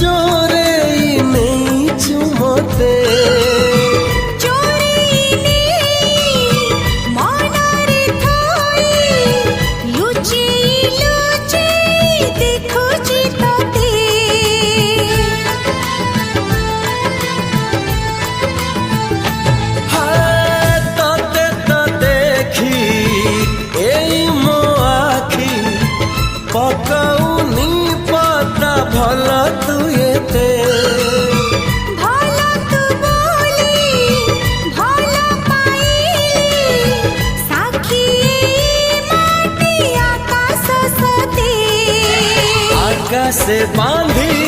चोरे नहीं चुमते पकौनी पता भला तू येते भला तू बोली भला पाइली साखी माटी आकाश सते आकाश से बांधी